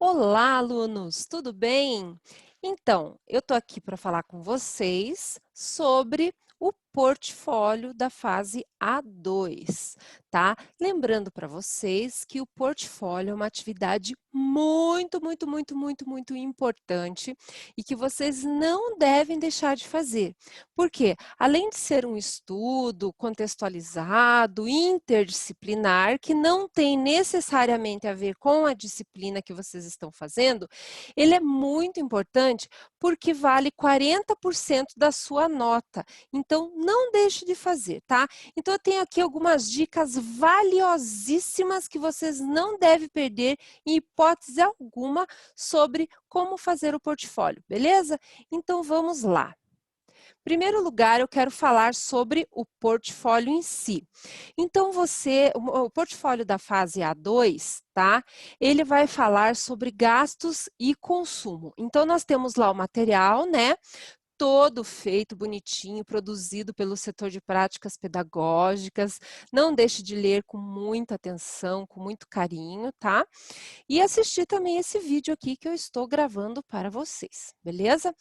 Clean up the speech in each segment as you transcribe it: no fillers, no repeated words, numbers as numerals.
Olá, alunos, tudo bem? Então, eu estou aqui para falar com vocês sobre o portfólio da fase A2, tá? Lembrando para vocês que o portfólio é uma atividade muito importante e que vocês não devem deixar de fazer. Por quê? Além de ser um estudo contextualizado, interdisciplinar, que não tem necessariamente a ver com a disciplina que vocês estão fazendo, ele é muito importante porque vale 40% da sua nota. Então, não deixe de fazer, tá? Então, eu tenho aqui algumas dicas valiosíssimas que vocês não devem perder em hipótese alguma sobre como fazer o portfólio, beleza? Então, vamos lá. Em primeiro lugar, eu quero falar sobre o portfólio em si. Então, o portfólio da fase A2, tá? Ele vai falar sobre gastos e consumo. Então, nós temos lá o material, né? Todo feito bonitinho, produzido pelo setor de práticas pedagógicas. Não deixe de ler com muita atenção, com muito carinho, tá? E assistir também esse vídeo aqui que eu estou gravando para vocês, beleza?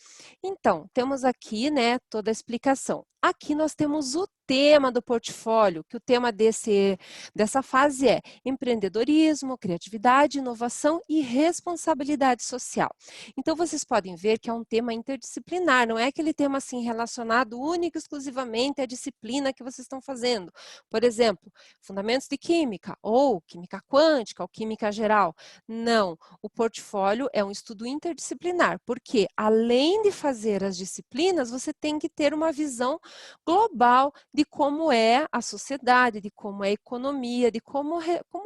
Então, temos aqui, né, toda a explicação. Aqui nós temos o tema do portfólio, que o tema dessa fase é empreendedorismo, criatividade, inovação e responsabilidade social. Então, vocês podem ver que é um tema interdisciplinar, não é aquele tema assim relacionado único e exclusivamente à disciplina que vocês estão fazendo. Por exemplo, fundamentos de química, ou química quântica, ou química geral. Não, o portfólio é um estudo interdisciplinar, porque além de fazer as disciplinas, você tem que ter uma visão global de como é a sociedade, de como é a economia, de como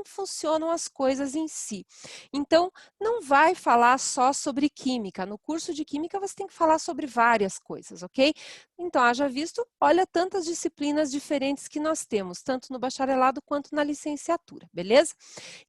funcionam as coisas em si. Então, não vai falar só sobre química. No curso de química, você tem que falar sobre várias coisas, ok? Então, haja visto, olha tantas disciplinas diferentes que nós temos, tanto no bacharelado quanto na licenciatura, beleza?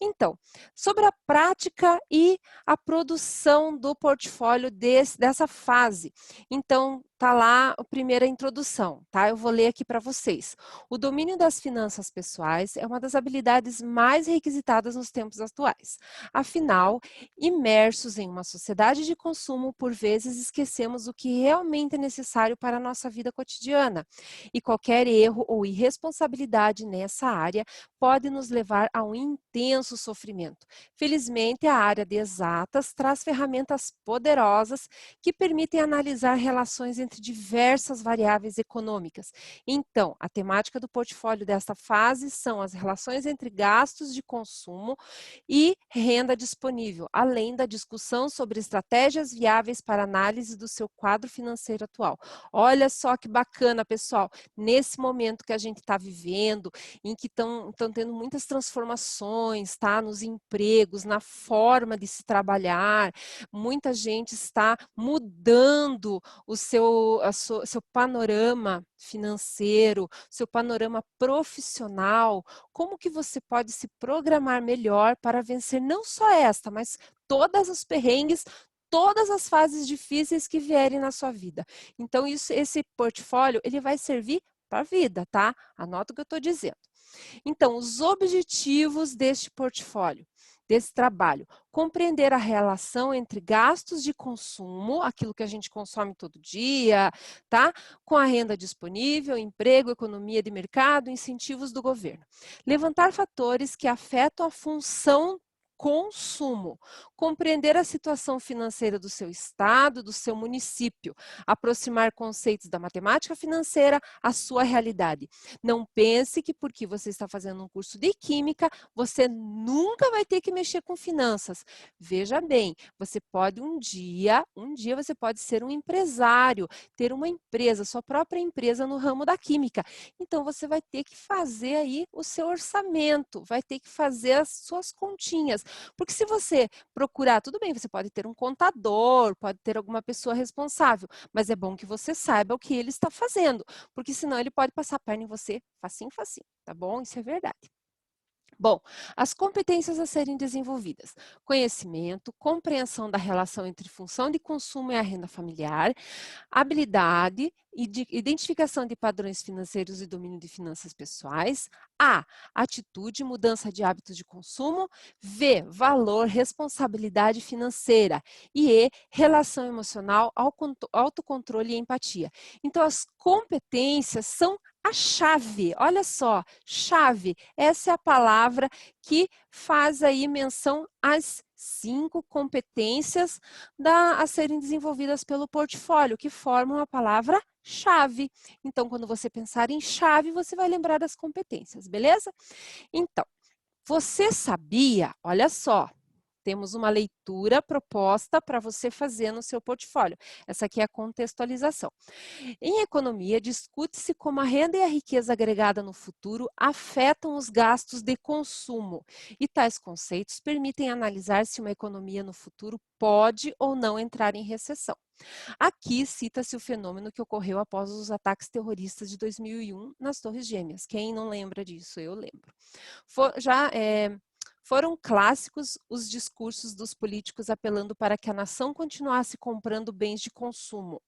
Então, sobre a prática e a produção do portfólio dessa fase. Então, tá lá a primeira introdução, tá? Eu vou ler aqui para vocês. O domínio das finanças pessoais é uma das habilidades mais requisitadas nos tempos atuais. Afinal, imersos em uma sociedade de consumo, por vezes esquecemos o que realmente é necessário para a nossa vida cotidiana. E qualquer erro ou irresponsabilidade nessa área pode nos levar a um intenso sofrimento. Felizmente, a área de exatas traz ferramentas poderosas que permitem analisar relações entre diversas variáveis econômicas. Então, a temática do portfólio desta fase são as relações entre gastos de consumo e renda disponível, além da discussão sobre estratégias viáveis para análise do seu quadro financeiro atual. Olha só que bacana, pessoal, nesse momento que a gente está vivendo, em que estão tendo muitas transformações, tá? Nos empregos, na forma de se trabalhar, muita gente está mudando seu panorama financeiro, seu panorama profissional. Como que você pode se programar melhor para vencer não só esta, mas todas os perrengues, todas as fases difíceis que vierem na sua vida. Então, esse portfólio, ele vai servir para a vida, tá? Anota o que eu estou dizendo. Então, os objetivos deste portfólio, desse trabalho, compreender a relação entre gastos de consumo, aquilo que a gente consome todo dia, tá? Com a renda disponível, emprego, economia de mercado, incentivos do governo. Levantar fatores que afetam a função consumo, compreender a situação financeira do seu estado, do seu município, aproximar conceitos da matemática financeira à sua realidade. Não pense que porque você está fazendo um curso de química, você nunca vai ter que mexer com finanças. Veja bem, você pode um dia você pode ser um empresário, ter uma empresa, sua própria empresa no ramo da química. Então você vai ter que fazer aí o seu orçamento, vai ter que fazer as suas continhas. Porque se você procurar, tudo bem, você pode ter um contador, pode ter alguma pessoa responsável, mas é bom que você saiba o que ele está fazendo, porque senão ele pode passar a perna em você facinho, facinho, tá bom? Isso é verdade. Bom, as competências a serem desenvolvidas: conhecimento, compreensão da relação entre função de consumo e a renda familiar, habilidade e de identificação de padrões financeiros e domínio de finanças pessoais. A, atitude, mudança de hábitos de consumo. V, valor, responsabilidade financeira. E E, relação emocional, autocontrole e empatia. Então, as competências são a chave, olha só, chave, essa é a palavra que faz aí menção às 5 competências a serem desenvolvidas pelo portfólio, que formam a palavra-chave. Então, quando você pensar em chave, você vai lembrar das competências, beleza? Então, você sabia, olha só, temos uma leitura proposta para você fazer no seu portfólio. Essa aqui é a contextualização. Em economia, discute-se como a renda e a riqueza agregada no futuro afetam os gastos de consumo, e tais conceitos permitem analisar se uma economia no futuro pode ou não entrar em recessão. Aqui cita-se o fenômeno que ocorreu após os ataques terroristas de 2001 nas Torres Gêmeas. Quem não lembra disso? Eu lembro. Foram clássicos os discursos dos políticos apelando para que a nação continuasse comprando bens de consumo.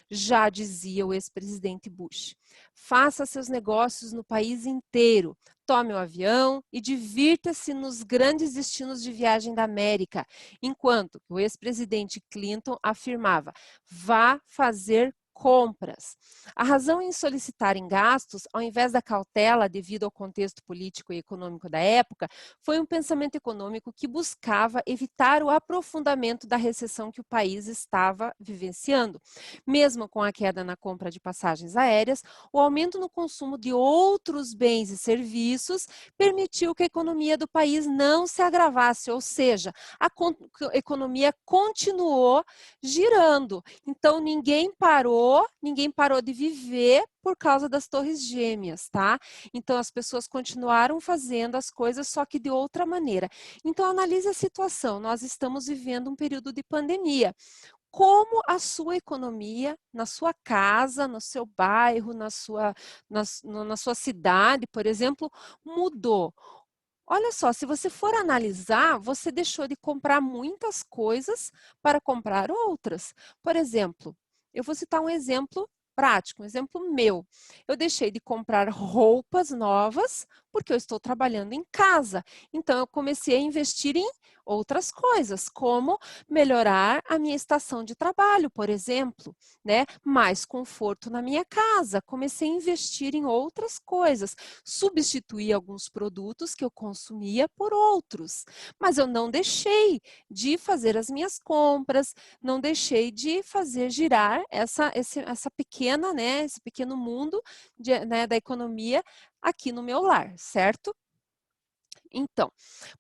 Já dizia o ex-presidente Bush: faça seus negócios no país inteiro, tome o avião e divirta-se nos grandes destinos de viagem da América, enquanto o ex-presidente Clinton afirmava: vá fazer compras. A razão em solicitarem gastos, ao invés da cautela devido ao contexto político e econômico da época, foi um pensamento econômico que buscava evitar o aprofundamento da recessão que o país estava vivenciando. Mesmo com a queda na compra de passagens aéreas, o aumento no consumo de outros bens e serviços permitiu que a economia do país não se agravasse, ou seja, a economia continuou girando. Então, ninguém parou de viver por causa das Torres Gêmeas, tá? Então, as pessoas continuaram fazendo as coisas, só que de outra maneira. Então, analise a situação. Nós estamos vivendo um período de pandemia. Como a sua economia, na sua casa, no seu bairro, na sua cidade, por exemplo, mudou? Olha só, se você for analisar, você deixou de comprar muitas coisas para comprar outras. Por exemplo, eu vou citar um exemplo prático, um exemplo meu. Eu deixei de comprar roupas novas porque eu estou trabalhando em casa. Então, eu comecei a investir em outras coisas, como melhorar a minha estação de trabalho, por exemplo, né? Mais conforto na minha casa. Comecei a investir em outras coisas, substituir alguns produtos que eu consumia por outros, mas eu não deixei de fazer as minhas compras, não deixei de fazer girar essa pequena, né, esse pequeno mundo né, da economia aqui no meu lar, certo? Então,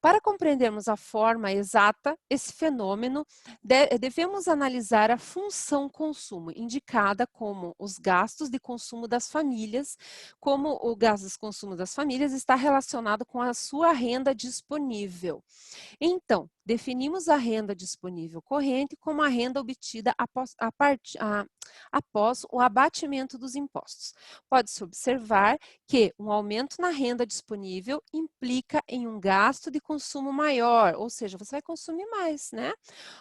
para compreendermos a forma exata esse fenômeno, devemos analisar a função consumo, indicada como os gastos de consumo das famílias, como o gasto de consumo das famílias está relacionado com a sua renda disponível. Então, definimos a renda disponível corrente como a renda obtida após o abatimento dos impostos. Pode-se observar que um aumento na renda disponível implica em um gasto de consumo maior, ou seja, você vai consumir mais, né?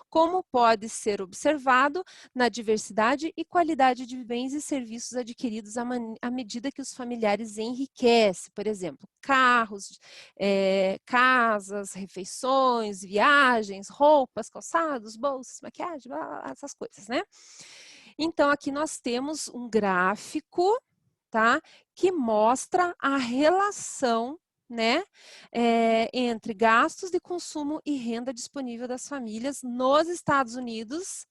Como pode ser observado na diversidade e qualidade de bens e serviços adquiridos à medida que os familiares enriquecem, por exemplo, carros, casas, refeições, viagens, roupas, calçados, bolsas, maquiagem, blá, blá, blá, essas coisas, né? Então, aqui nós temos um gráfico, tá? Que mostra a relação, né, entre gastos de consumo e renda disponível das famílias nos Estados Unidos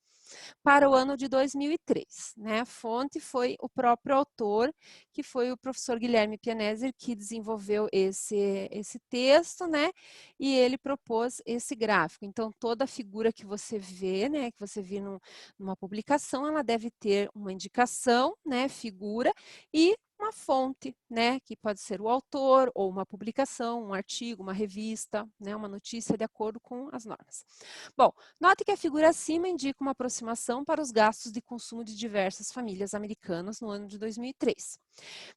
para o ano de 2003, né? A fonte foi o próprio autor, que foi o professor Guilherme Pianeser, que desenvolveu esse texto, né? E ele propôs esse gráfico. Então, toda figura que você vê, né, que você vê numa publicação, ela deve ter uma indicação, né, figura, e uma fonte, né, que pode ser o autor ou uma publicação, um artigo, uma revista, né, uma notícia de acordo com as normas. Bom, note que a figura acima indica uma aproximação para os gastos de consumo de diversas famílias americanas no ano de 2003.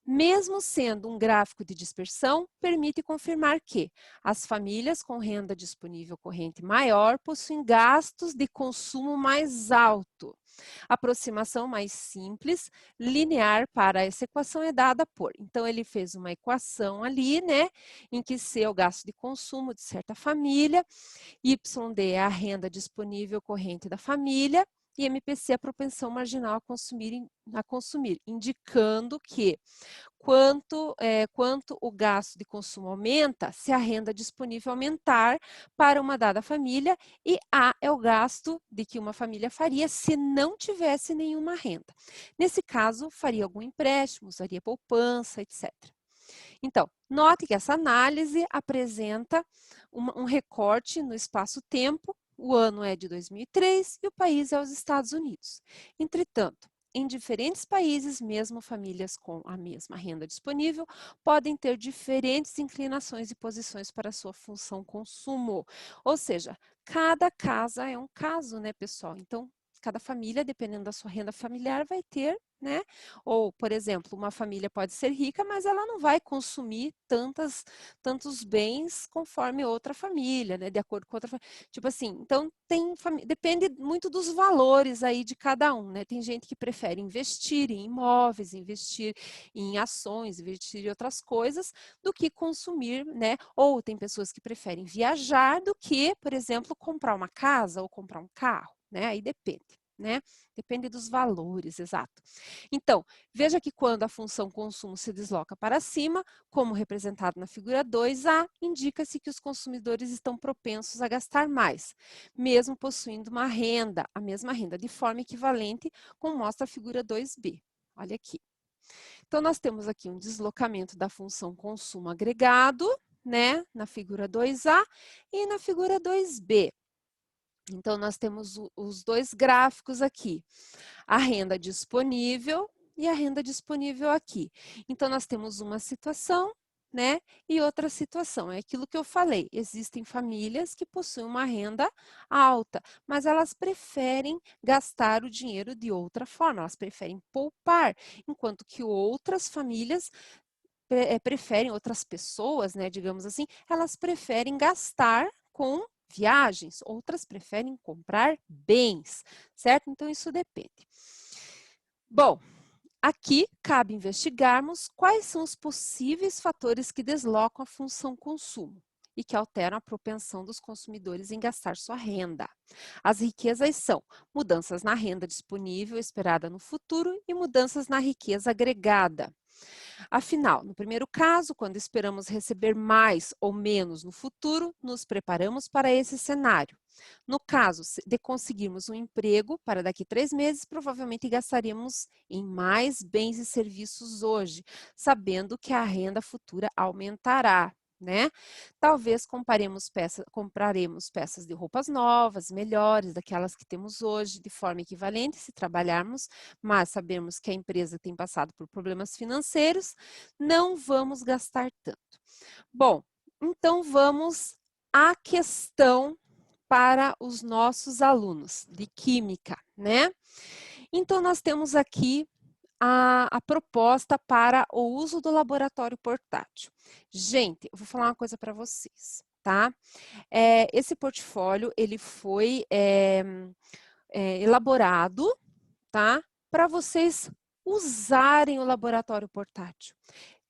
Mesmo sendo um gráfico de dispersão, permite confirmar que as famílias com renda disponível corrente maior possuem gastos de consumo mais alto. A aproximação mais simples, linear para essa equação é dada por. Então, ele fez uma equação ali, né, em que C é o gasto de consumo de certa família, YD é a renda disponível corrente da família, e MPC é a propensão marginal a consumir, indicando que quanto o gasto de consumo aumenta se a renda disponível aumentar para uma dada família, e A é o gasto de que uma família faria se não tivesse nenhuma renda. Nesse caso, faria algum empréstimo, usaria poupança, etc. Então, note que essa análise apresenta um recorte no espaço-tempo. O ano é de 2003 e o país é os Estados Unidos. Entretanto, em diferentes países, mesmo famílias com a mesma renda disponível, podem ter diferentes inclinações e posições para a sua função consumo. Ou seja, cada casa é um caso, né, pessoal? Então, cada família, dependendo da sua renda familiar, vai ter, né? Ou, por exemplo, uma família pode ser rica, mas ela não vai consumir tantos bens conforme outra família, né? De acordo com outra família. Tipo assim, então depende muito dos valores aí de cada um, né? Tem gente que prefere investir em imóveis, investir em ações, investir em outras coisas, do que consumir, né? Ou tem pessoas que preferem viajar do que, por exemplo, comprar uma casa ou comprar um carro, né? Aí depende, né? Depende dos valores, exato. Então, veja que quando a função consumo se desloca para cima, como representado na figura 2A, indica-se que os consumidores estão propensos a gastar mais, mesmo possuindo uma renda, a mesma renda, de forma equivalente, como mostra a figura 2B. Olha aqui. Então, nós temos aqui um deslocamento da função consumo agregado, né, na figura 2A e na figura 2B. Então, nós temos os dois gráficos aqui, a renda disponível e a renda disponível aqui. Então, nós temos uma situação, né, e outra situação. É aquilo que eu falei, existem famílias que possuem uma renda alta, mas elas preferem gastar o dinheiro de outra forma, elas preferem poupar, enquanto que outras famílias preferem, outras pessoas, né, digamos assim, elas preferem gastar com viagens, outras preferem comprar bens, certo? Então, isso depende. Bom, aqui cabe investigarmos quais são os possíveis fatores que deslocam a função consumo e que alteram a propensão dos consumidores em gastar sua renda. As riquezas são mudanças na renda disponível esperada no futuro e mudanças na riqueza agregada. Afinal, no primeiro caso, quando esperamos receber mais ou menos no futuro, nos preparamos para esse cenário. No caso de conseguirmos um emprego para daqui a 3 meses, provavelmente gastaríamos em mais bens e serviços hoje, sabendo que a renda futura aumentará, né? Talvez compraremos peças de roupas novas, melhores, daquelas que temos hoje, de forma equivalente, se trabalharmos, mas sabemos que a empresa tem passado por problemas financeiros, não vamos gastar tanto. Bom, então vamos à questão para os nossos alunos de química, né? Então, nós temos aqui a proposta para o uso do laboratório portátil. Gente, eu vou falar uma coisa para vocês, tá? Esse portfólio, ele foi elaborado, tá? Para vocês usarem o laboratório portátil.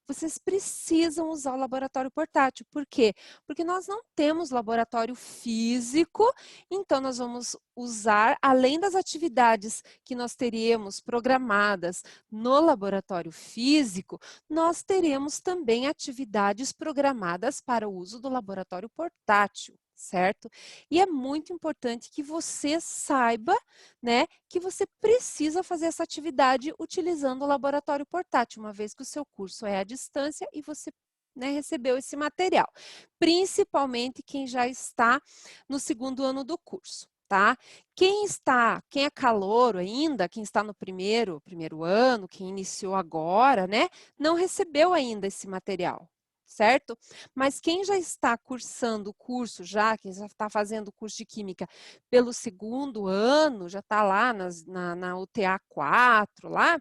Vocês precisam usar o laboratório portátil. Por quê? Porque nós não temos laboratório físico, então nós vamos usar, além das atividades que nós teríamos programadas no laboratório físico, nós teremos também atividades programadas para o uso do laboratório portátil, certo? E é muito importante que você saiba, né, que você precisa fazer essa atividade utilizando o laboratório portátil, uma vez que o seu curso é à distância e você, né, recebeu esse material. Principalmente quem já está no segundo ano do curso, tá? Quem é calouro ainda, quem está no primeiro ano, quem iniciou agora, né, não recebeu ainda esse material, certo? Mas quem já está cursando o curso, quem já está fazendo o curso de Química pelo segundo ano, já está lá na UTA 4, lá,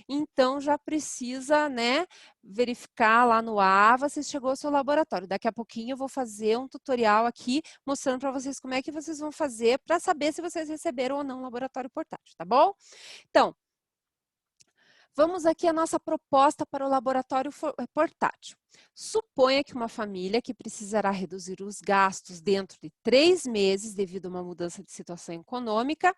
então já precisa, né, verificar lá no AVA se chegou ao seu laboratório. Daqui a pouquinho eu vou fazer um tutorial aqui mostrando para vocês como é que vocês vão fazer para saber se vocês receberam ou não o laboratório portátil, tá bom? Então, vamos aqui à nossa proposta para o laboratório portátil. Suponha que uma família que precisará reduzir os gastos dentro de 3 meses devido a uma mudança de situação econômica,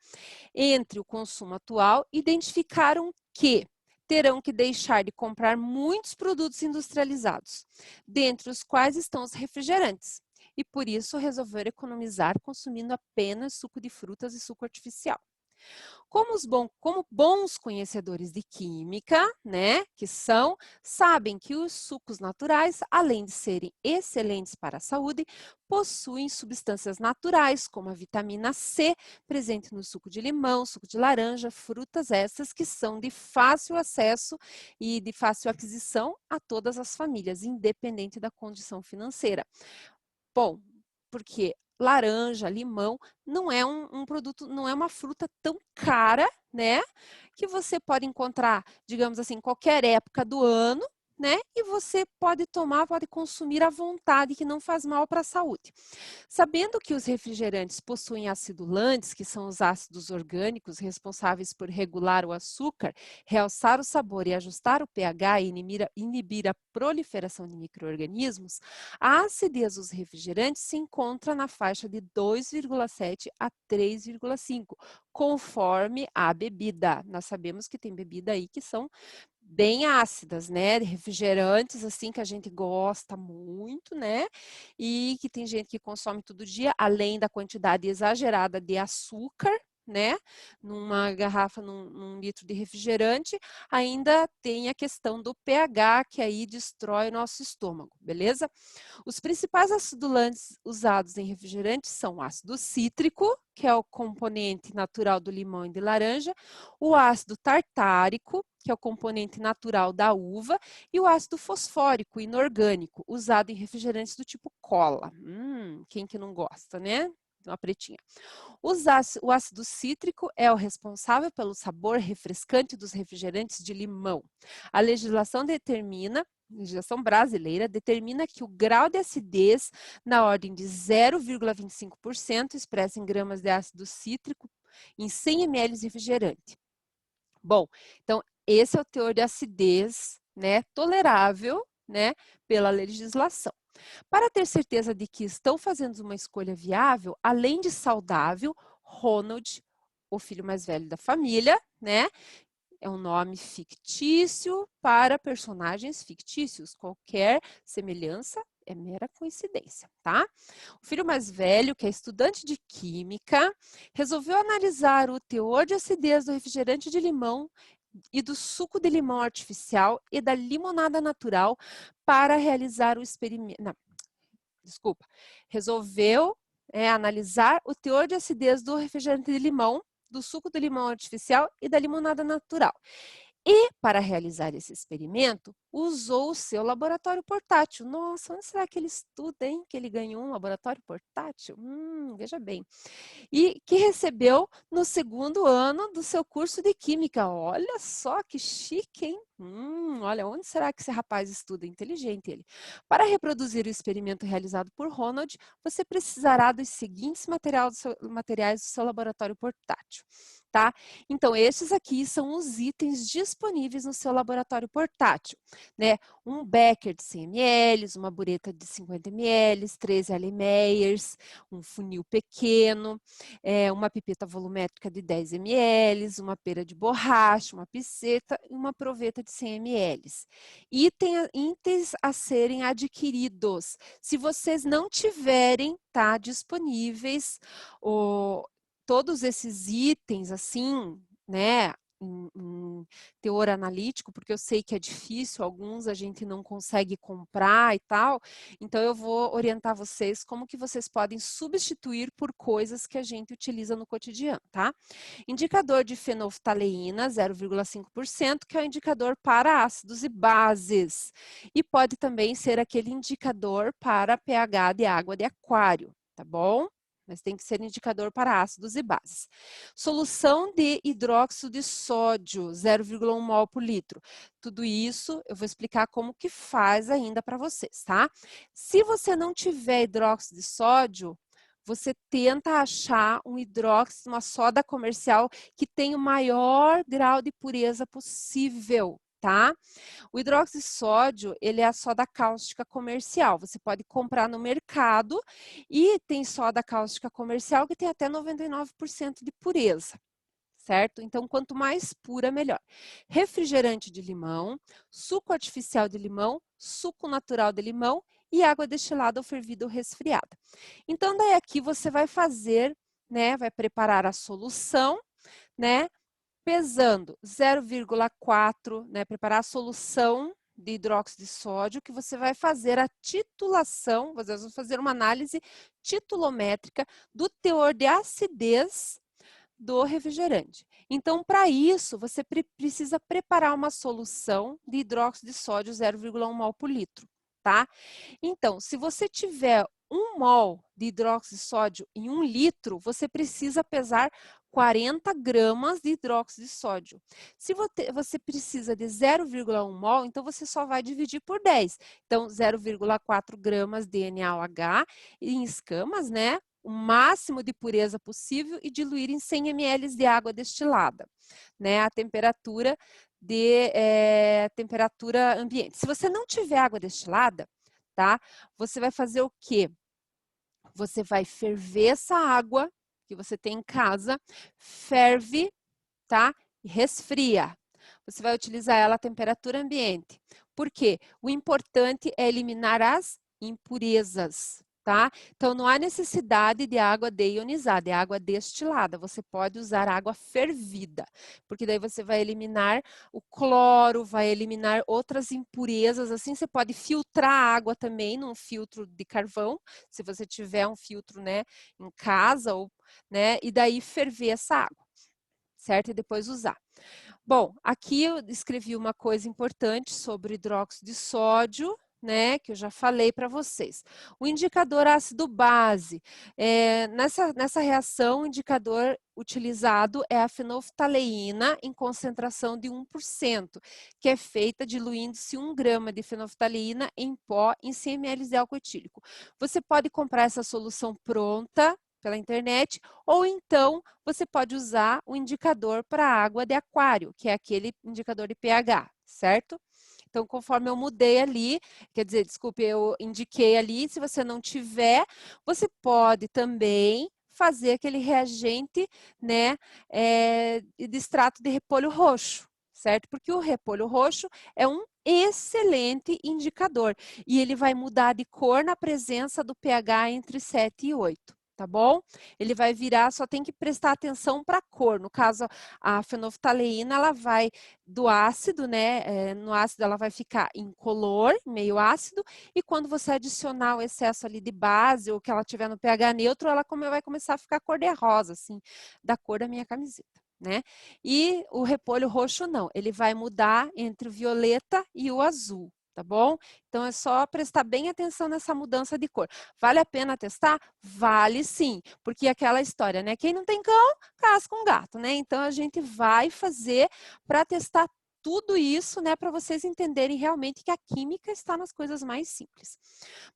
entre o consumo atual, identificaram que terão que deixar de comprar muitos produtos industrializados, dentre os quais estão os refrigerantes, e por isso resolveram economizar consumindo apenas suco de frutas e suco artificial. Como bons conhecedores de química, né, que são, sabem que os sucos naturais, além de serem excelentes para a saúde, possuem substâncias naturais, como a vitamina C, presente no suco de limão, suco de laranja, frutas essas que são de fácil acesso e de fácil aquisição a todas as famílias, independente da condição financeira. Bom, porque laranja, limão, não é um produto, não é uma fruta tão cara, né? Que você pode encontrar, digamos assim, em qualquer época do ano, né? E você pode tomar, pode consumir à vontade, que não faz mal para a saúde. Sabendo que os refrigerantes possuem acidulantes, que são os ácidos orgânicos responsáveis por regular o açúcar, realçar o sabor e ajustar o pH e inibir a proliferação de micro-organismos, a acidez dos refrigerantes se encontra na faixa de 2,7 a 3,5, conforme a bebida. Nós sabemos que tem bebida aí que são bem ácidas, né? Refrigerantes, assim, que a gente gosta muito, né? E que tem gente que consome todo dia, além da quantidade exagerada de açúcar, né? Numa garrafa, num litro de refrigerante, ainda tem a questão do pH, que aí destrói o nosso estômago, beleza? Os principais acidulantes usados em refrigerantes são o ácido cítrico, que é o componente natural do limão e de laranja, o ácido tartárico, que é o componente natural da uva, e o ácido fosfórico inorgânico, usado em refrigerantes do tipo cola. Quem que não gosta, né? Uma pretinha. O ácido cítrico é o responsável pelo sabor refrescante dos refrigerantes de limão. A legislação brasileira determina que o grau de acidez na ordem de 0,25% expressa em gramas de ácido cítrico em 100 ml de refrigerante. Bom, então esse é o teor de acidez, né, tolerável, né, pela legislação. Para ter certeza de que estão fazendo uma escolha viável, além de saudável, Ronald, o filho mais velho da família, né, é um nome fictício para personagens fictícios. Qualquer semelhança é mera coincidência, tá? O filho mais velho, que é estudante de química, resolveu analisar o teor de acidez do refrigerante de limão e do suco de limão artificial e da limonada natural para realizar o experimento. Não, desculpa. Resolveu analisar o teor de acidez do refrigerante de limão, do suco de limão artificial e da limonada natural. E, para realizar esse experimento, usou o seu laboratório portátil. Nossa, onde será que ele estuda, hein? Que ele ganhou um laboratório portátil? Veja bem. E que recebeu no segundo ano do seu curso de Química. Olha só que chique, hein? Olha, onde será que esse rapaz estuda? Inteligente ele. Para reproduzir o experimento realizado por Ronald, você precisará dos seguintes materiais do seu laboratório portátil. Tá? Então, estes aqui são os itens disponíveis no seu laboratório portátil, né? Um becker de 100 ml, uma bureta de 50 ml, 13 Erlenmeyers, um funil pequeno, uma pipeta volumétrica de 10 ml, uma pera de borracha, uma pinceta e uma proveta de 100 ml. Itens a serem adquiridos. Se vocês não tiverem, tá, disponíveis todos esses itens, assim, né, em teor analítico, porque eu sei que é difícil, alguns a gente não consegue comprar e tal, então eu vou orientar vocês como que vocês podem substituir por coisas que a gente utiliza no cotidiano, tá? Indicador de fenolftaleína, 0,5%, que é o indicador para ácidos e bases. E pode também ser aquele indicador para pH de água de aquário, tá bom? Mas tem que ser indicador para ácidos e bases. Solução de hidróxido de sódio, 0,1 mol por litro. Tudo isso eu vou explicar como que faz ainda para vocês, tá? Se você não tiver hidróxido de sódio, você tenta achar um hidróxido, uma soda comercial que tenha o maior grau de pureza possível, tá? O hidróxido de sódio, ele é a soda cáustica comercial. Você pode comprar no mercado e tem soda cáustica comercial que tem até 99% de pureza, certo? Então, quanto mais pura, melhor. Refrigerante de limão, suco artificial de limão, suco natural de limão e água destilada ou fervida ou resfriada. Então, daí aqui você vai fazer, né, vai preparar a solução, né, pesando 0,4, né, preparar a solução de hidróxido de sódio, que você vai fazer a titulação, vocês vão fazer uma análise titulométrica do teor de acidez do refrigerante. Então, para isso, você precisa preparar uma solução de hidróxido de sódio 0,1 mol por litro, tá? Então, se você tiver 1 mol de hidróxido de sódio em 1 litro, você precisa pesar 40 gramas de hidróxido de sódio. Se você precisa de 0,1 mol, então você só vai dividir por 10. Então, 0,4 gramas de NaOH em escamas, né? O máximo de pureza possível e diluir em 100 ml de água destilada, né? A temperatura temperatura ambiente. Se você não tiver água destilada, tá? Você vai fazer o quê? Você vai ferver essa água que você tem em casa, ferve, tá? E resfria. Você vai utilizar ela a temperatura ambiente. Por quê? O importante é eliminar as impurezas, tá? Então, não há necessidade de água deionizada, é água destilada. Você pode usar água fervida, porque daí você vai eliminar o cloro, vai eliminar outras impurezas. Assim, você pode filtrar a água também num filtro de carvão, se você tiver um filtro, né, em casa, ou, né, e daí ferver essa água, certo? E depois usar. Bom, aqui eu escrevi uma coisa importante sobre hidróxido de sódio, né, que eu já falei para vocês. O indicador ácido-base, nessa reação, o indicador utilizado é a fenolftaleína em concentração de 1%, que é feita diluindo-se 1 grama de fenolftaleína em pó em 100 ml de álcool etílico. Você pode comprar essa solução pronta pela internet, ou então você pode usar o indicador para água de aquário, que é aquele indicador de pH, certo? Então, conforme eu mudei ali, quer dizer, desculpe, eu indiquei ali, se você não tiver, você pode também fazer aquele reagente, né, de extrato de repolho roxo, certo? Porque o repolho roxo é um excelente indicador e ele vai mudar de cor na presença do pH entre 7 e 8. Tá bom? Ele vai virar, só tem que prestar atenção para a cor. No caso, a fenolftaleína, ela vai do ácido, né? No ácido ela vai ficar incolor, meio ácido, e quando você adicionar o excesso ali de base, ou que ela tiver no pH neutro, ela vai começar a ficar cor-de-rosa, assim, da cor da minha camiseta, né? E o repolho roxo não, ele vai mudar entre o violeta e o azul. Tá bom? Então, é só prestar bem atenção nessa mudança de cor. Vale a pena testar? Vale sim, porque aquela história, né? Quem não tem cão, casca um gato, né? Então, a gente vai fazer para testar tudo isso, né? Para vocês entenderem realmente que a química está nas coisas mais simples.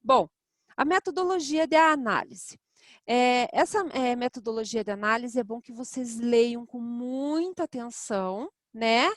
Bom, a metodologia de análise. Essa metodologia de análise é bom que vocês leiam com muita atenção, né?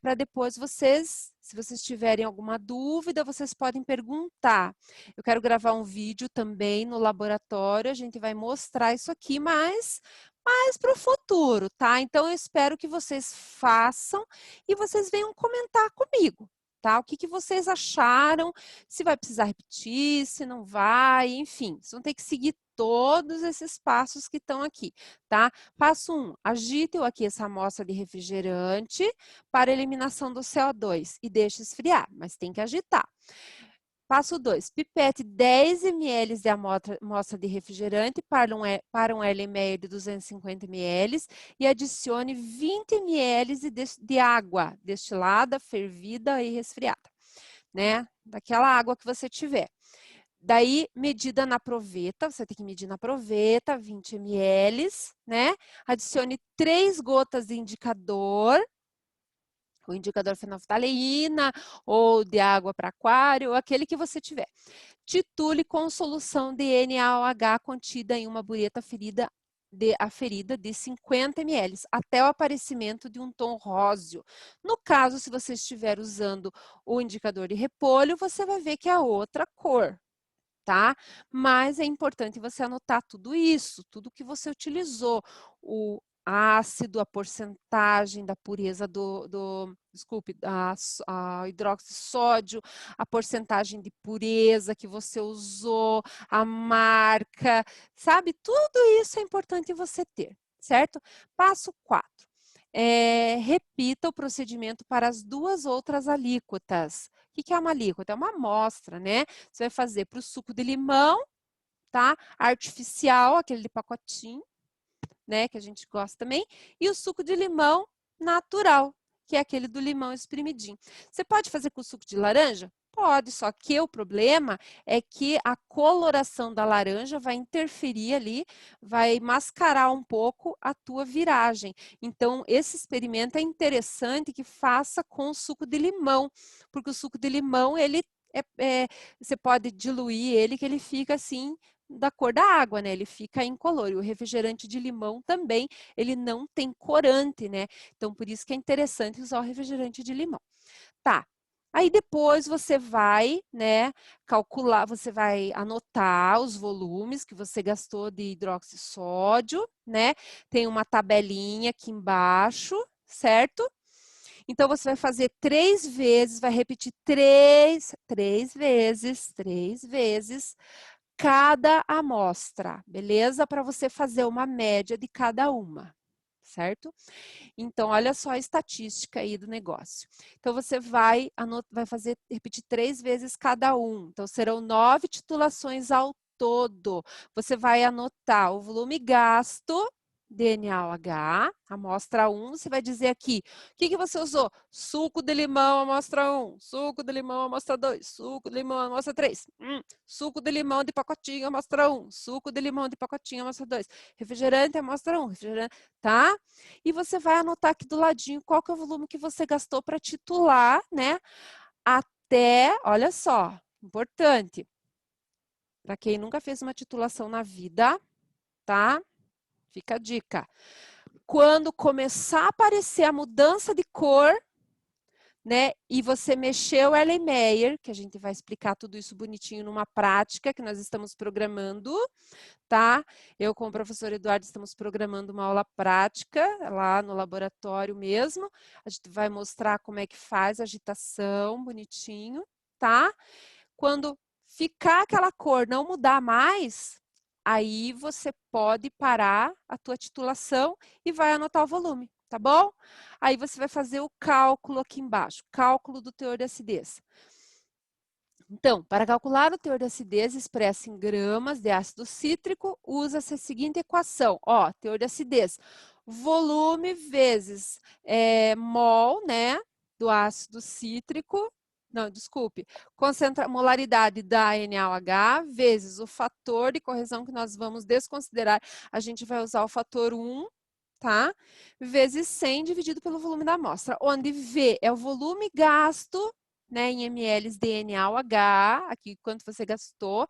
Para depois vocês, se vocês tiverem alguma dúvida, vocês podem perguntar. Eu quero gravar um vídeo também no laboratório, a gente vai mostrar isso aqui, mas mais para o futuro, tá? Então, eu espero que vocês façam e vocês venham comentar comigo, tá? O que vocês acharam, se vai precisar repetir, se não vai, enfim, vocês vão ter que seguir todos esses passos que estão aqui, tá? Passo 1, agite ou aqueça a amostra de refrigerante para eliminação do CO2 e deixe esfriar, mas tem que agitar. Passo 2, pipete 10 ml de amostra de refrigerante para um Erlenmeyer de 250 ml e adicione 20 ml de água destilada, fervida e resfriada, né? Daquela água que você tiver. Daí, medida na proveta, você tem que medir na proveta, 20 ml, né? Adicione 3 gotas de indicador, o indicador fenolftaleína, ou de água para aquário, ou aquele que você tiver. Titule com solução de NaOH contida em uma bureta aferida de 50 ml, até o aparecimento de um tom róseo. No caso, se você estiver usando o indicador de repolho, você vai ver que é outra cor, tá? Mas é importante você anotar tudo isso, tudo que você utilizou, o ácido, a porcentagem da pureza desculpe, a hidróxido de sódio, a porcentagem de pureza que você usou, a marca, sabe? Tudo isso é importante você ter, certo? Passo 4. Repita o procedimento para as 2 outras alíquotas. O que é uma alíquota? É uma amostra, né? Você vai fazer para o suco de limão, tá? Artificial, aquele de pacotinho, né? Que a gente gosta também. E o suco de limão natural, que é aquele do limão espremidinho. Você pode fazer com o suco de laranja? Pode, só que o problema é que a coloração da laranja vai interferir ali, vai mascarar um pouco a tua viragem. Então, esse experimento é interessante que faça com o suco de limão, porque o suco de limão, ele você pode diluir ele, que ele fica assim, da cor da água, né? Ele fica incolor. E o refrigerante de limão também, ele não tem corante, né? Então, por isso que é interessante usar o refrigerante de limão. Tá. Aí depois você vai, né, calcular, você vai anotar os volumes que você gastou de hidróxido de sódio, né? Tem uma tabelinha aqui embaixo, certo? Então, você vai fazer 3 vezes, vai repetir três vezes cada amostra, beleza? Para você fazer uma média de cada uma, certo? Então, olha só a estatística aí do negócio. Então, você vai repetir 3 vezes cada um. Então, serão 9 titulações ao todo. Você vai anotar o volume gasto, DNAOH, amostra 1, você vai dizer aqui, o que você usou? Suco de limão, amostra 1, suco de limão, amostra 2, suco de limão, amostra 3, suco de limão de pacotinho, amostra 1, suco de limão de pacotinho, amostra 2, refrigerante, amostra 1, refrigerante, tá? E você vai anotar aqui do ladinho qual que é o volume que você gastou para titular, né? Até, olha só, importante, para quem nunca fez uma titulação na vida, tá? Fica a dica. Quando começar a aparecer a mudança de cor, né, e você mexeu o Erlenmeyer, que a gente vai explicar tudo isso bonitinho numa prática que nós estamos programando, tá? Eu com o professor Eduardo estamos programando uma aula prática lá no laboratório mesmo. A gente vai mostrar como é que faz a agitação bonitinho, tá? Quando ficar aquela cor não mudar mais, aí você pode parar a tua titulação e vai anotar o volume, tá bom? Aí você vai fazer o cálculo aqui embaixo, cálculo do teor de acidez. Então, para calcular o teor de acidez expresso em gramas de ácido cítrico, usa-se a seguinte equação. Ó, teor de acidez, volume vezes mol, né, do ácido cítrico, não, desculpe, molaridade da NaOH vezes o fator de correção que nós vamos desconsiderar. A gente vai usar o fator 1, tá? Vezes 100 dividido pelo volume da amostra, onde V é o volume gasto, né, em ml de NaOH, aqui quanto você gastou,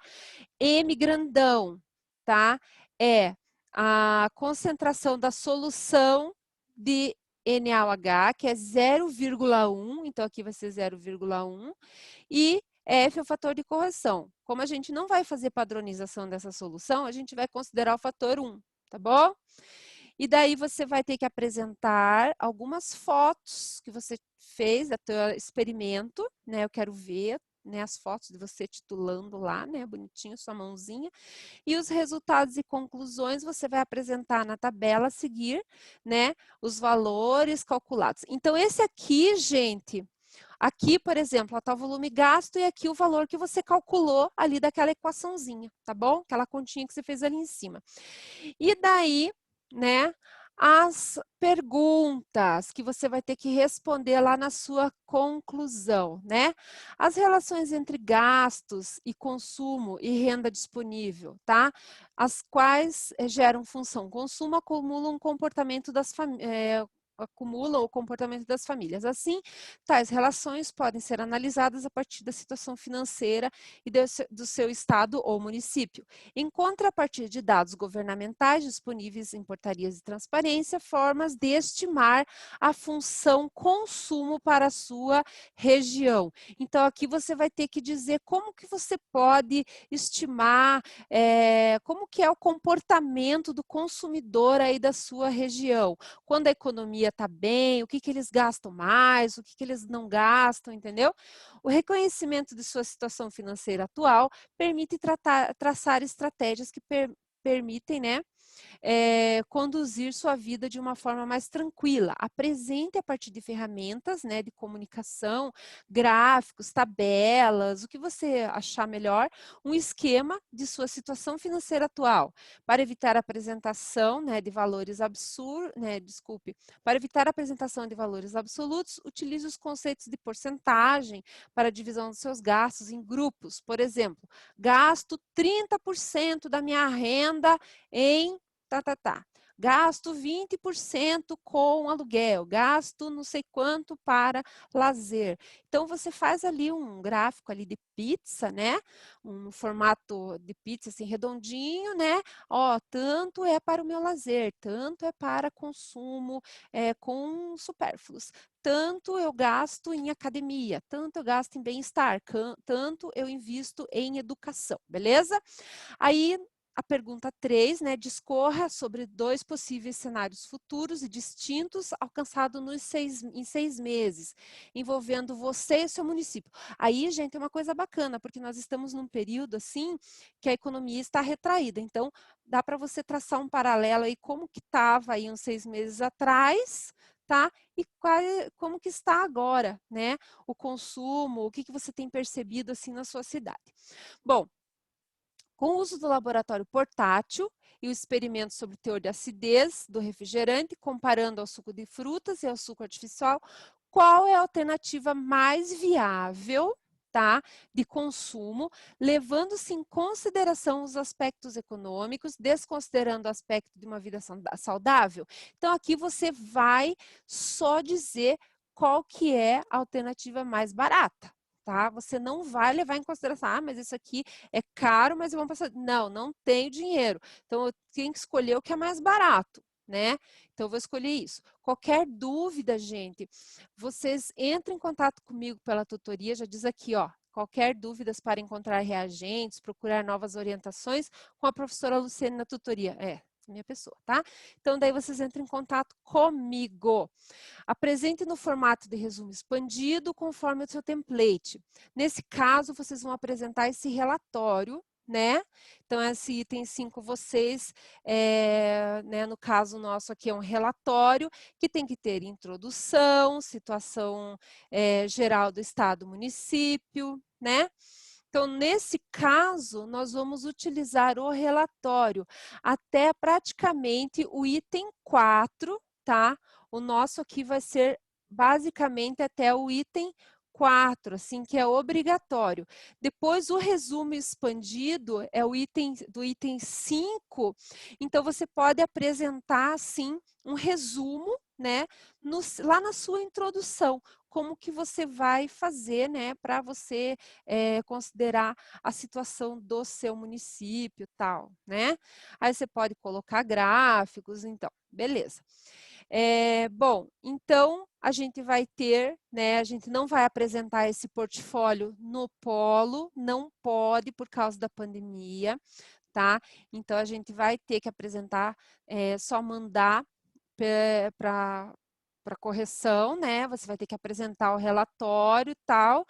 M grandão, tá? É a concentração da solução de NaOH, que é 0,1, então aqui vai ser 0,1, e F é o fator de correção. Como a gente não vai fazer padronização dessa solução, a gente vai considerar o fator 1, tá bom? E daí você vai ter que apresentar algumas fotos que você fez do teu experimento, né? Eu quero ver, né, as fotos de você titulando lá, né, bonitinho, sua mãozinha, e os resultados e conclusões você vai apresentar na tabela a seguir, né, os valores calculados. Então, esse aqui, gente, aqui, por exemplo, está o volume gasto e aqui o valor que você calculou ali daquela equaçãozinha, tá bom? Aquela continha que você fez ali em cima. E daí, né, as perguntas que você vai ter que responder lá na sua conclusão, né? As relações entre gastos e consumo e renda disponível, tá? As quais geram função consumo, acumulam o comportamento das famílias. Acumulam o comportamento das famílias. Assim, tais relações podem ser analisadas a partir da situação financeira e do seu estado ou município. Encontra a partir de dados governamentais disponíveis em portarias de transparência formas de estimar a função consumo para a sua região. Então, aqui você vai ter que dizer como que você pode estimar, como que é o comportamento do consumidor aí da sua região. Quando a economia está bem, o que que eles gastam mais, o que que eles não gastam, entendeu? O reconhecimento de sua situação financeira atual permite traçar estratégias que permitem, né, conduzir sua vida de uma forma mais tranquila. Apresente a partir de ferramentas, né, de comunicação, gráficos, tabelas, o que você achar melhor, um esquema de sua situação financeira atual, para evitar a apresentação, né, de valores absurdos, né, desculpe, para evitar a apresentação de valores absolutos, utilize os conceitos de porcentagem para a divisão dos seus gastos em grupos. Por exemplo, gasto 30% da minha renda em tá. Gasto 20% com aluguel, gasto não sei quanto para lazer. Então, você faz ali um gráfico ali de pizza, né? Um formato de pizza assim redondinho, né? Ó, tanto é para o meu lazer, tanto é para consumo com supérfluos. Tanto eu gasto em academia, tanto eu gasto em bem-estar, tanto eu invisto em educação, beleza? Aí, a pergunta 3, né, discorra sobre 2 possíveis cenários futuros e distintos alcançados em 6 meses, envolvendo você e seu município. Aí, gente, é uma coisa bacana, porque nós estamos num período, assim, que a economia está retraída. Então, dá para você traçar um paralelo aí, como que estava aí uns 6 meses atrás, tá? E como que está agora, né? O consumo, o que que você tem percebido, assim, na sua cidade. Bom, com o uso do laboratório portátil e o experimento sobre o teor de acidez do refrigerante, comparando ao suco de frutas e ao suco artificial, qual é a alternativa mais viável, tá, de consumo, levando-se em consideração os aspectos econômicos, desconsiderando o aspecto de uma vida saudável? Então, aqui você vai só dizer qual que é a alternativa mais barata. Tá? Você não vai levar em consideração, mas isso aqui é caro, mas vamos passar. Não, não tenho dinheiro. Então, eu tenho que escolher o que é mais barato, né? Então, eu vou escolher isso. Qualquer dúvida, gente, vocês entrem em contato comigo pela tutoria, já diz aqui, ó. Qualquer dúvidas para encontrar reagentes, procurar novas orientações com a professora Luciene na tutoria. Minha pessoa, tá? Então, daí vocês entram em contato comigo. Apresente no formato de resumo expandido, conforme o seu template. Nesse caso, vocês vão apresentar esse relatório, né? Então, esse item 5, vocês, né, no caso nosso aqui é um relatório que tem que ter introdução, situação geral do estado, município, né? Então, nesse caso, nós vamos utilizar o relatório até praticamente o item 4, tá? O nosso aqui vai ser basicamente até o item 4, assim, que é obrigatório. Depois, o resumo expandido é o item do item 5, então você pode apresentar, assim, um resumo, né, lá na sua introdução, como que você vai fazer, né, para você considerar a situação do seu município e tal, né? Aí você pode colocar gráficos, então, beleza. Bom, então a gente vai ter, né, a gente não vai apresentar esse portfólio no polo, não pode por causa da pandemia, tá? Então a gente vai ter que apresentar, só mandar para para correção, né? Você vai ter que apresentar o relatório e tal.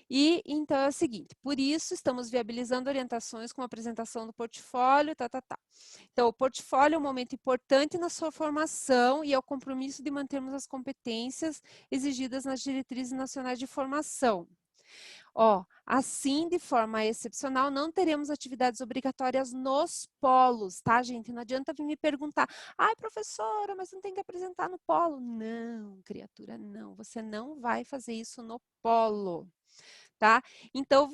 E então é o seguinte, por isso estamos viabilizando orientações com a apresentação do portfólio, tá, tá, tá. Então, o portfólio é um momento importante na sua formação e é o compromisso de mantermos as competências exigidas nas diretrizes nacionais de formação. Ó, assim, de forma excepcional, não teremos atividades obrigatórias nos polos, tá, gente? Não adianta vir me perguntar, ai, professora, mas não tem que apresentar no polo. Não, criatura, não. Você não vai fazer isso no polo. Tá? Então,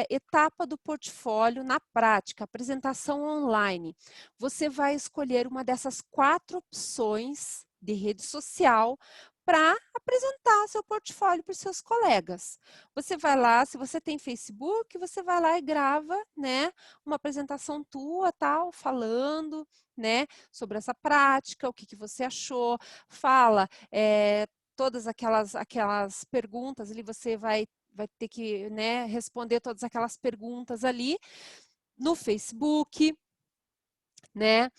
etapa do portfólio na prática, apresentação online. Você vai escolher uma dessas 4 opções de rede social para apresentar seu portfólio para os seus colegas. Você vai lá, se você tem Facebook, você vai lá e grava, né, uma apresentação tua, tal, falando, né, sobre essa prática, o que, que você achou, fala, todas aquelas perguntas ali, você vai ter que, né, responder todas aquelas perguntas ali no Facebook, né?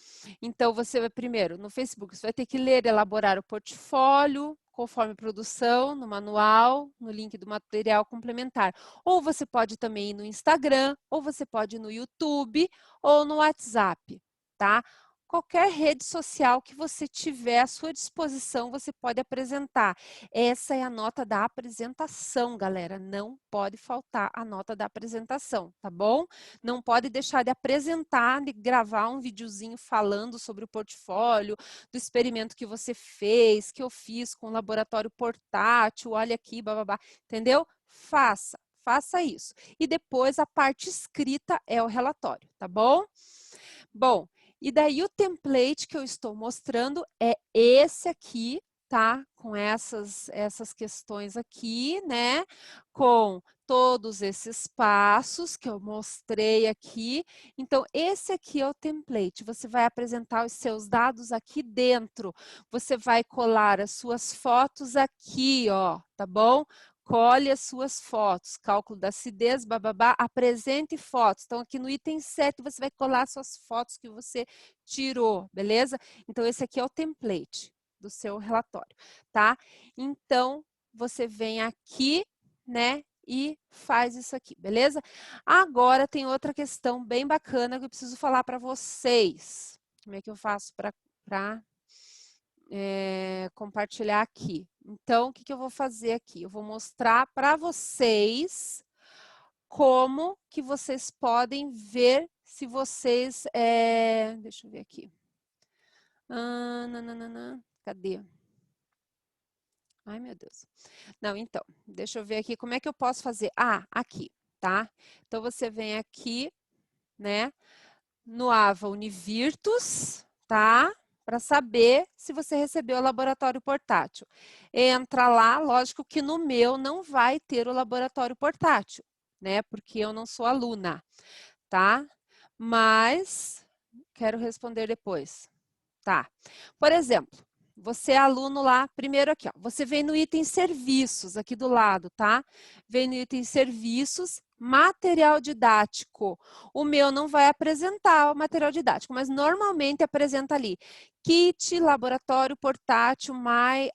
Então, você vai primeiro, no Facebook, você vai ter que ler, elaborar o portfólio, conforme produção, no manual, no link do material complementar. Ou você pode também ir no Instagram, ou você pode ir no YouTube, ou no WhatsApp, tá? Qualquer rede social que você tiver à sua disposição, você pode apresentar. Essa é a nota da apresentação, galera. Não pode faltar a nota da apresentação, tá bom? Não pode deixar de apresentar, de gravar um videozinho falando sobre o portfólio, do experimento que você fez, que eu fiz com o laboratório portátil, olha aqui, bababá, entendeu? Faça isso. E depois a parte escrita é o relatório, tá bom? Bom, e daí o template que eu estou mostrando é esse aqui, tá? Com essas questões aqui, né? Com todos esses passos que eu mostrei aqui. Então, esse aqui é o template. Você vai apresentar os seus dados aqui dentro. Você vai colar as suas fotos aqui, ó, tá bom? Colhe as suas fotos, cálculo da acidez, bababá, apresente fotos. Então, aqui no item 7, você vai colar suas fotos que você tirou, beleza? Então, esse aqui é o template do seu relatório, tá? Então, você vem aqui, né, e faz isso aqui, beleza? Agora, tem outra questão bem bacana que eu preciso falar para vocês. Como é que eu faço para compartilhar aqui? Então, o que, que eu vou fazer aqui? Eu vou mostrar para vocês como que vocês podem ver se vocês... deixa eu ver aqui. Cadê? Ai, meu Deus. Não, então, deixa eu ver aqui como é que eu posso fazer. Ah, aqui, tá? Então, você vem aqui, né, no AVA Univirtus, tá? Para saber se você recebeu o laboratório portátil. Entra lá, lógico que no meu não vai ter o laboratório portátil, né? Porque eu não sou aluna, tá? Mas quero responder depois. Tá. Por exemplo, você é aluno lá, primeiro aqui, ó, você vem no item serviços, aqui do lado, tá? Vem no item serviços, material didático. O meu não vai apresentar o material didático, mas normalmente apresenta ali kit, laboratório portátil, MyLab,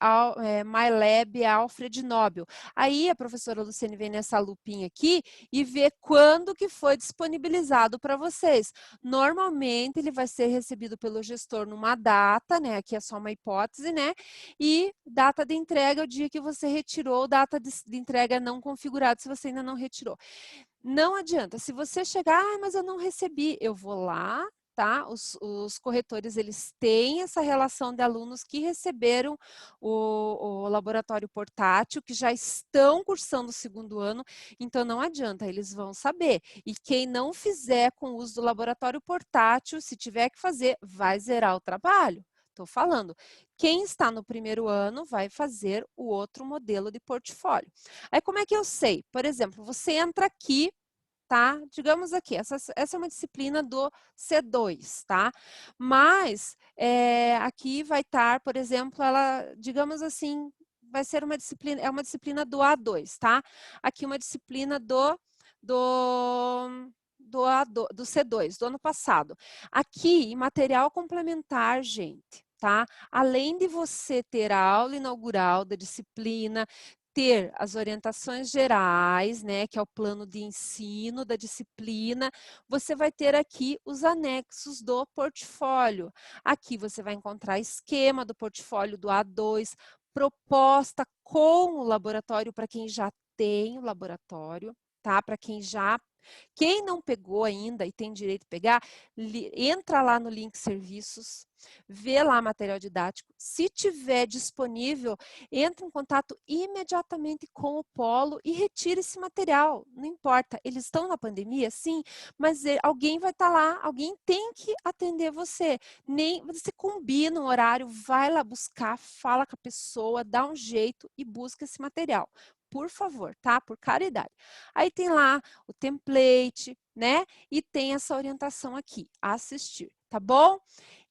Alfred Nobel. Aí a professora Luciane vem nessa lupinha aqui e vê quando que foi disponibilizado para vocês. Normalmente ele vai ser recebido pelo gestor numa data, né? Aqui é só uma hipótese, né? E data de entrega é o dia que você retirou, data de entrega não configurada se você ainda não retirou. Não adianta, se você chegar, mas eu não recebi, eu vou lá, tá? Os corretores, eles têm essa relação de alunos que receberam o laboratório portátil, que já estão cursando o segundo ano, então não adianta, eles vão saber. E quem não fizer com o uso do laboratório portátil, se tiver que fazer, vai zerar o trabalho. Estou falando. Quem está no primeiro ano vai fazer o outro modelo de portfólio. Aí, como é que eu sei? Por exemplo, você entra aqui, tá? Digamos aqui, essa é uma disciplina do C2, tá? Mas aqui vai estar, por exemplo, ela, digamos assim, vai ser uma disciplina, é uma disciplina do A2, tá? Aqui uma disciplina do C2, do ano passado. Aqui, em material complementar, gente, tá? Além de você ter a aula inaugural da disciplina, ter as orientações gerais, né, que é o plano de ensino da disciplina, você vai ter aqui os anexos do portfólio. Aqui você vai encontrar esquema do portfólio do A2, proposta com o laboratório para quem já tem o laboratório, tá? Para quem não pegou ainda e tem direito de pegar, entra lá no link serviços, vê lá material didático. Se tiver disponível, entre em contato imediatamente com o polo e retire esse material. Não importa, eles estão na pandemia, sim, mas alguém vai estar lá, alguém tem que atender você. Nem você combina um horário, vai lá buscar, fala com a pessoa, dá um jeito e busca esse material. Por favor, tá? Por caridade. Aí tem lá o template, né? E tem essa orientação aqui, assistir, tá bom?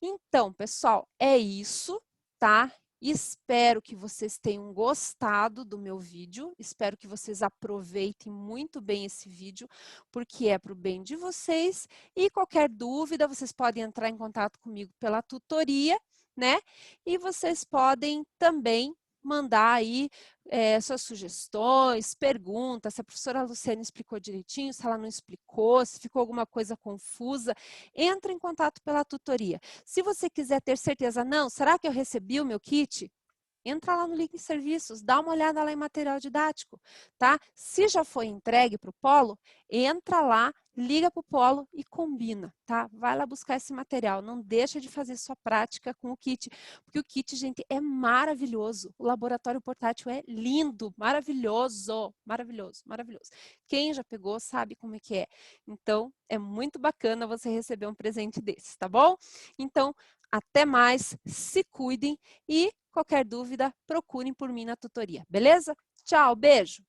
Então, pessoal, é isso, tá? Espero que vocês tenham gostado do meu vídeo, espero que vocês aproveitem muito bem esse vídeo, porque é para o bem de vocês. E qualquer dúvida, vocês podem entrar em contato comigo pela tutoria, né? E vocês podem também mandar aí suas sugestões, perguntas, se a professora Luciana explicou direitinho, se ela não explicou, se ficou alguma coisa confusa, entre em contato pela tutoria. Se você quiser ter certeza, não, será que eu recebi o meu kit? Entra lá no link serviços, dá uma olhada lá em material didático, tá? Se já foi entregue para o polo, entra lá, liga para o polo e combina, tá? Vai lá buscar esse material, não deixa de fazer sua prática com o kit, porque o kit, gente, é maravilhoso. O laboratório portátil é lindo, maravilhoso, maravilhoso, maravilhoso. Quem já pegou sabe como é que é. Então, é muito bacana você receber um presente desses, tá bom? Então, até mais, se cuidem e qualquer dúvida, procurem por mim na tutoria, beleza? Tchau, beijo!